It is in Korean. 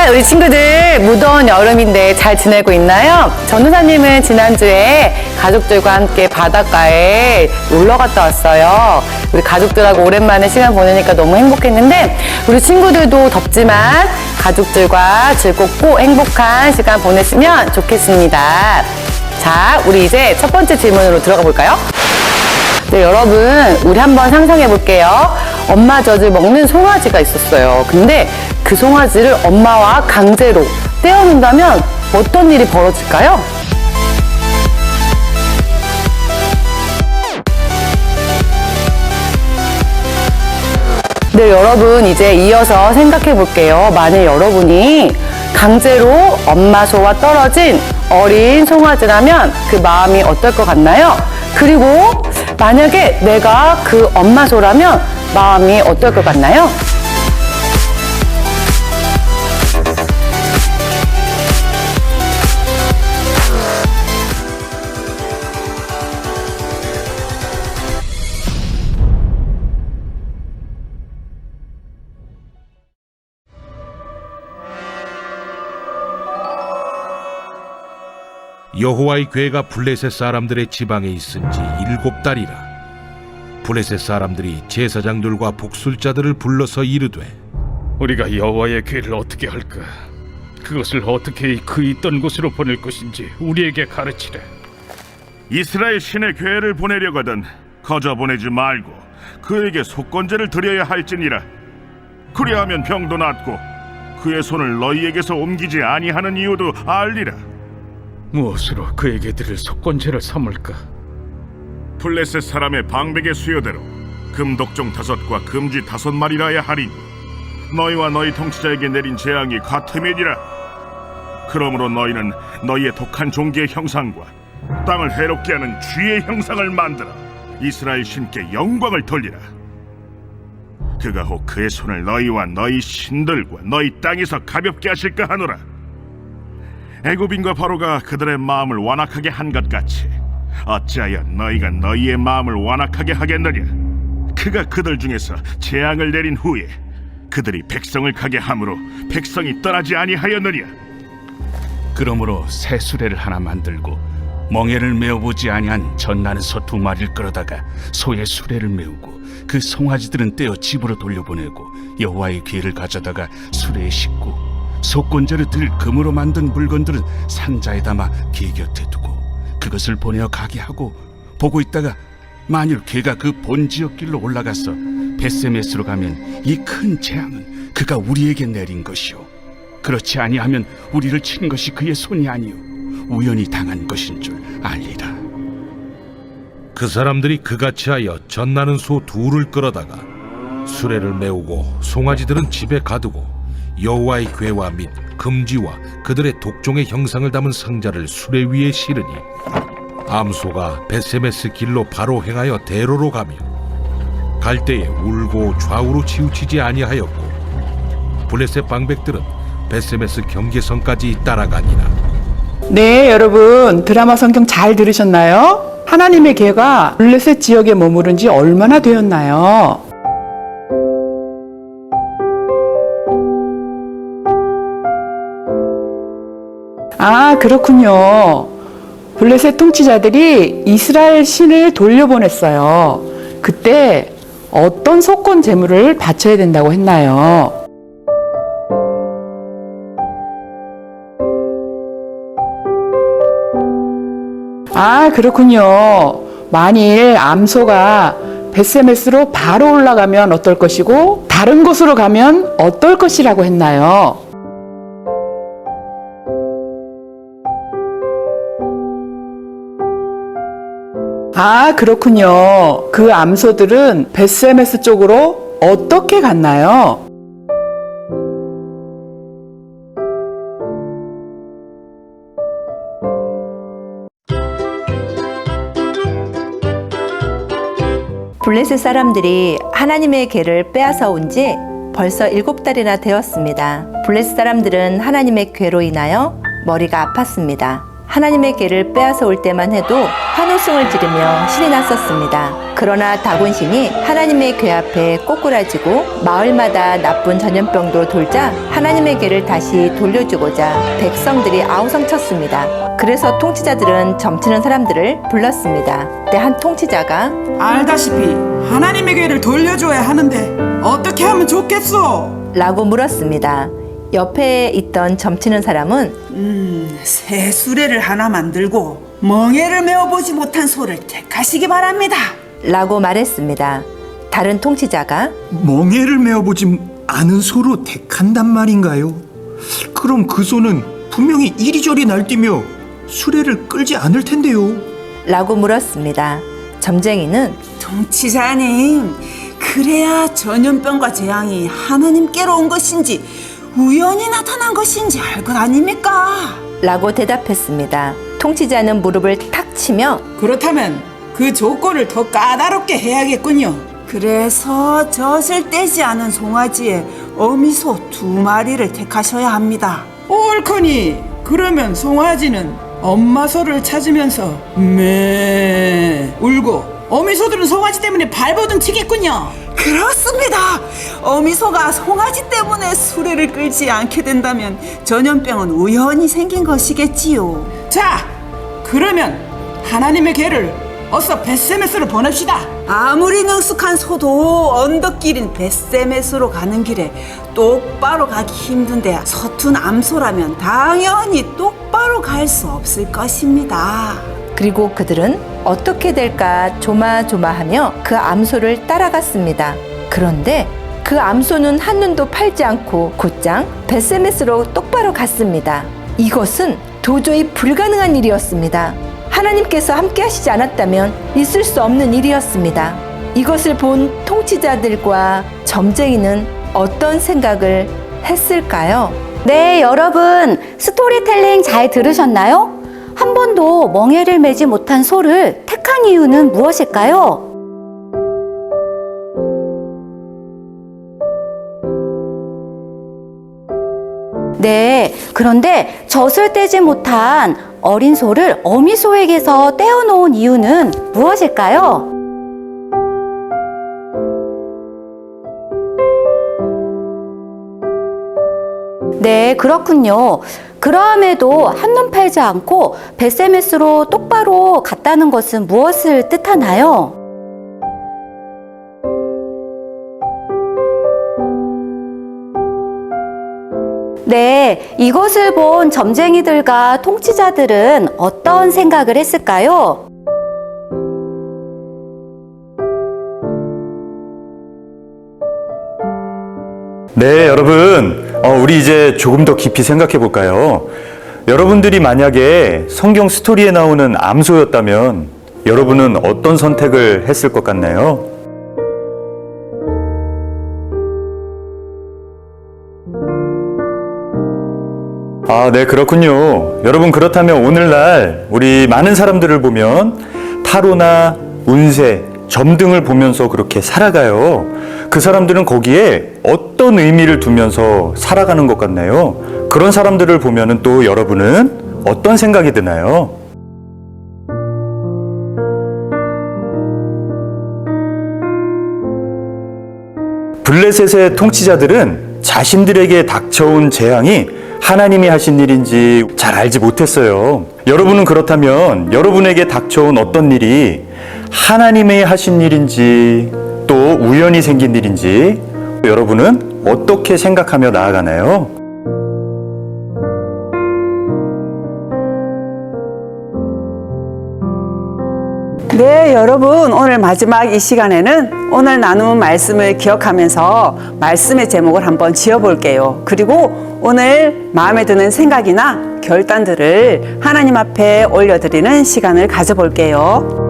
우리 친구들 무더운 여름인데 잘 지내고 있나요? 전우사님은 지난주에 가족들과 함께 바닷가에 놀러 갔다 왔어요. 우리 가족들하고 오랜만에 시간 보내니까 너무 행복했는데 우리 친구들도 덥지만 가족들과 즐겁고 행복한 시간 보냈으면 좋겠습니다. 자, 우리 이제 첫 번째 질문으로 들어가 볼까요? 네, 여러분, 우리 한번 상상해 볼게요. 엄마 젖을 먹는 송아지가 있었어요. 근데 그 송아지를 엄마와 강제로 떼어놓는다면 어떤 일이 벌어질까요? 네, 여러분, 이제 이어서 생각해 볼게요. 만약 여러분이 강제로 엄마 소와 떨어진 어린 송아지라면 그 마음이 어떨 것 같나요? 그리고 만약에 내가 그 엄마 소라면 마음이 어떨 것 같나요? 여호와의 궤가 블레셋 사람들의 지방에 있은 지 7달이라. 블레셋 사람들이 제사장들과 복술자들을 불러서 이르되, 우리가 여호와의 궤를 어떻게 할까? 그것을 어떻게 그 있던 곳으로 보낼 것인지 우리에게 가르치래. 이스라엘 신의 궤를 보내려거든 거저 보내지 말고 그에게 속건제를 드려야 할지니라. 그리하면 병도 낫고 그의 손을 너희에게서 옮기지 아니하는 이유도 알리라. 무엇으로 그에게 드릴 속건제를 삼을까? 블레셋 사람의 방백의 수요대로 금독종 5과 금쥐 5마리라야 하리니 너희와 너희 통치자에게 내린 재앙이 같음이니라. 그러므로 너희는 너희의 독한 종기의 형상과 땅을 해롭게 하는 쥐의 형상을 만들어 이스라엘 신께 영광을 돌리라. 그가 혹 그의 손을 너희와 너희 신들과 너희 땅에서 가볍게 하실까 하노라. 애굽인과 바로가 그들의 마음을 완악하게 한 것 같이 어찌하여 너희가 너희의 마음을 완악하게 하겠느냐. 그가 그들 중에서 재앙을 내린 후에 그들이 백성을 가게 함으로 백성이 떠나지 아니하였느냐. 그러므로 새 수레를 하나 만들고 멍에를 메어보지 아니한 젖나는 소 2마리를 끌어다가 소의 수레를 메우고 그 송아지들은 떼어 집으로 돌려보내고 여호와의 궤를 가져다가 수레에 싣고 속건제를 들 금으로 만든 물건들은 상자에 담아 궤 곁에 두고 그것을 보내어 가게 하고 보고 있다가 만일 궤가 그 본 지역 길로 올라가서 벳세메스로 가면 이 큰 재앙은 그가 우리에게 내린 것이요 그렇지 아니하면 우리를 친 것이 그의 손이 아니요 우연히 당한 것인 줄 알리라. 그 사람들이 그같이 하여 젖나는 소 2를 끌어다가 수레를 메우고 송아지들은 집에 가두고 여호와의 궤와 및 금지와 그들의 독종의 형상을 담은 상자를 수레 위에 실으니 암소가 벳세메스 길로 바로 행하여 대로로 가며 갈 때에 울고 좌우로 치우치지 아니하였고 블레셋 방백들은 벳세메스 경계선까지 따라가니라. 네, 여러분 드라마 성경 잘 들으셨나요? 하나님의 궤가 블레셋 지역에 머무른 지 얼마나 되었나요? 아, 그렇군요. 블레셋 통치자들이 이스라엘 신을 돌려보냈어요. 그때 어떤 속건 제물을 바쳐야 된다고 했나요? 아, 그렇군요. 만일 암소가 벳세메스로 바로 올라가면 어떨 것이고 다른 곳으로 가면 어떨 것이라고 했나요? 아, 그렇군요. 그 암소들은 벳세메스 쪽으로 어떻게 갔나요? 블레셋 사람들이 하나님의 궤를 빼앗아 온 지 벌써 7달이나 되었습니다. 블레셋 사람들은 하나님의 궤로 인하여 머리가 아팠습니다. 하나님의 괴를 빼앗아 올 때만 해도 환호성을 지르며 신이 났었습니다. 그러나 다곤신이 하나님의 괴 앞에 꼬꾸라지고 마을마다 나쁜 전염병도 돌자 하나님의 괴를 다시 돌려주고자 백성들이 아우성쳤습니다. 그래서 통치자들은 점치는 사람들을 불렀습니다. 그때 한 통치자가 알다시피 하나님의 괴를 돌려줘야 하는데 어떻게 하면 좋겠소? 라고 물었습니다. 옆에 있던 점치는 사람은 새 수레를 하나 만들고 멍에를 메어보지 못한 소를 택하시기 바랍니다. 라고 말했습니다. 다른 통치자가 멍에를 메어보지 않은 소로 택한단 말인가요? 그럼 그 소는 분명히 이리저리 날뛰며 수레를 끌지 않을 텐데요. 라고 물었습니다. 점쟁이는 통치자님, 그래야 전염병과 재앙이 하나님께로 온 것인지 우연히 나타난 것인지 알 것 아닙니까? 라고 대답했습니다. 통치자는 무릎을 탁 치며 그렇다면 그 조건을 더 까다롭게 해야겠군요. 그래서 젖을 떼지 않은 송아지에 어미소 2마리를 택하셔야 합니다. 옳거니 그러면 송아지는 엄마 소를 찾으면서 매 울고 어미소들은 송아지 때문에 발버둥 치겠군요. 그렇습니다. 어미소가 송아지 때문에 수레를 끌지 않게 된다면 전염병은 우연히 생긴 것이겠지요. 자, 그러면 하나님의 괴를 어서 벳세메스로 보냅시다. 아무리 능숙한 소도 언덕길인 벳세메스로 가는 길에 똑바로 가기 힘든데 서툰 암소라면 당연히 똑바로 갈 수 없을 것입니다. 그리고 그들은 어떻게 될까 조마조마하며 그 암소를 따라갔습니다. 그런데 그 암소는 한눈도 팔지 않고 곧장 벳세메스로 똑바로 갔습니다. 이것은 도저히 불가능한 일이었습니다. 하나님께서 함께 하시지 않았다면 있을 수 없는 일이었습니다. 이것을 본 통치자들과 점쟁이는 어떤 생각을 했을까요? 네, 여러분 스토리텔링 잘 들으셨나요? 한 번도 멍에를 매지 못한 소를 택한 이유는 무엇일까요? 네, 그런데 젖을 떼지 못한 어린 소를 어미소에게서 떼어놓은 이유는 무엇일까요? 네, 그렇군요. 그러함에도 한눈 팔지 않고 벳세메스로 똑바로 갔다는 것은 무엇을 뜻하나요? 네, 이것을 본 점쟁이들과 통치자들은 어떤 생각을 했을까요? 네, 여러분, 우리 이제 조금 더 깊이 생각해 볼까요? 여러분들이 만약에 성경 스토리에 나오는 암소였다면 여러분은 어떤 선택을 했을 것 같나요? 아, 네, 그렇군요. 여러분, 그렇다면 오늘날 우리 많은 사람들을 보면 타로나 운세, 점 등을 보면서 그렇게 살아가요. 그 사람들은 거기에 어떤 의미를 두면서 살아가는 것 같나요? 그런 사람들을 보면은 또 여러분은 어떤 생각이 드나요? 블레셋의 통치자들은 자신들에게 닥쳐온 재앙이 하나님이 하신 일인지 잘 알지 못했어요. 여러분은 그렇다면 여러분에게 닥쳐온 어떤 일이 하나님이 하신 일인지 또 우연히 생긴 일인지 여러분은 어떻게 생각하며 나아가나요? 네, 여러분, 오늘 마지막 이 시간에는 오늘 나눈 말씀을 기억하면서 말씀의 제목을 한번 지어볼게요. 그리고 오늘 마음에 드는 생각이나 결단들을 하나님 앞에 올려드리는 시간을 가져볼게요.